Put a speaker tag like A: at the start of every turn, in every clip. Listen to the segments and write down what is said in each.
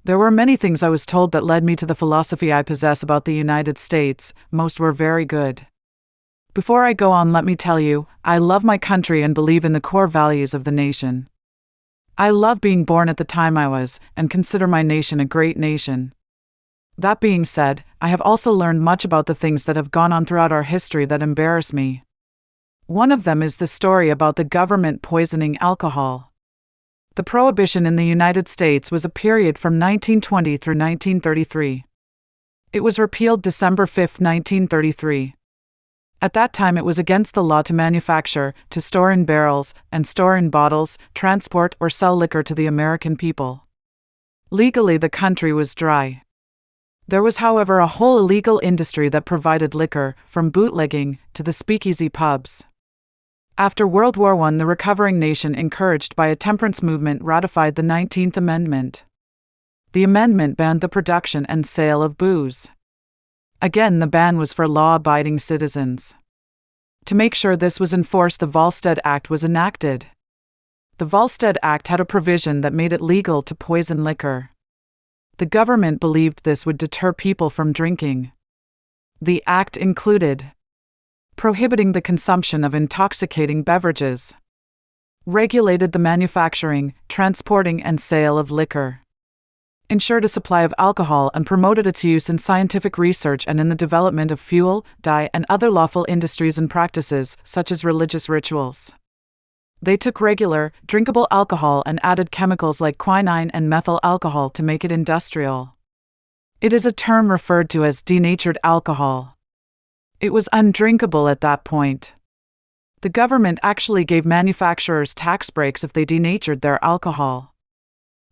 A: There were many things I was told that led me to the philosophy I possess about the United States. Most were very good. Before I go on, let me tell you, I love my country and believe in the core values of the nation. I love being born at the time I was, and consider my nation a great nation. That being said, I have also learned much about the things that have gone on throughout our history that embarrass me. One of them is the story about the government poisoning alcohol. The Prohibition in the United States was a period from 1920 through 1933. It was repealed December 5, 1933. At that time it was against the law to manufacture, to store in barrels, and store in bottles, transport or sell liquor to the American people. Legally the country was dry. There was, however, a whole illegal industry that provided liquor, from bootlegging to the speakeasy pubs. After World War I, the recovering nation, encouraged by a temperance movement, ratified the 19th Amendment. The amendment banned the production and sale of booze. Again, the ban was for law-abiding citizens. To make sure this was enforced, the Volstead Act was enacted. The Volstead Act had a provision that made it legal to poison liquor. The government believed this would deter people from drinking. The act included prohibiting the consumption of intoxicating beverages, regulated the manufacturing, transporting, and sale of liquor, ensured a supply of alcohol, and promoted its use in scientific research and in the development of fuel, dye, and other lawful industries and practices, such as religious rituals. They took regular, drinkable alcohol and added chemicals like quinine and methyl alcohol to make it industrial. It is a term referred to as denatured alcohol. It was undrinkable at that point. The government actually gave manufacturers tax breaks if they denatured their alcohol.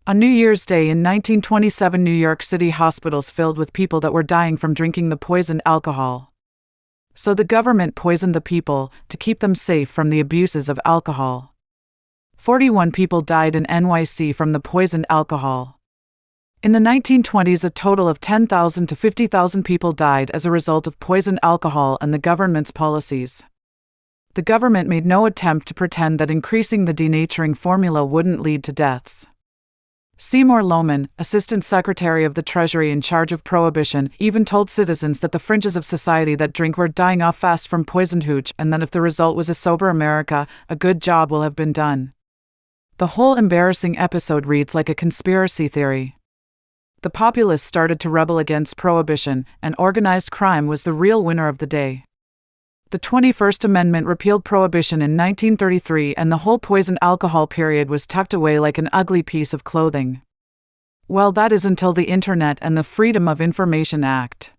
A: On New Year's Day in 1927, New York City hospitals filled with people that were dying from drinking the poisoned alcohol. So the government poisoned the people to keep them safe from the abuses of alcohol. 41 people died in NYC from the poisoned alcohol. In the 1920s, a total of 10,000 to 50,000 people died as a result of poisoned alcohol and the government's policies. The government made no attempt to pretend that increasing the denaturing formula wouldn't lead to deaths. Seymour Loman, Assistant Secretary of the Treasury in charge of Prohibition, even told citizens that the fringes of society that drink were dying off fast from poisoned hooch, and that if the result was a sober America, a good job will have been done. The whole embarrassing episode reads like a conspiracy theory. The populace started to rebel against Prohibition, and organized crime was the real winner of the day. The 21st Amendment repealed Prohibition in 1933, and the whole poisoned alcohol period was tucked away like an ugly piece of clothing. Well, that is until the Internet and the Freedom of Information Act.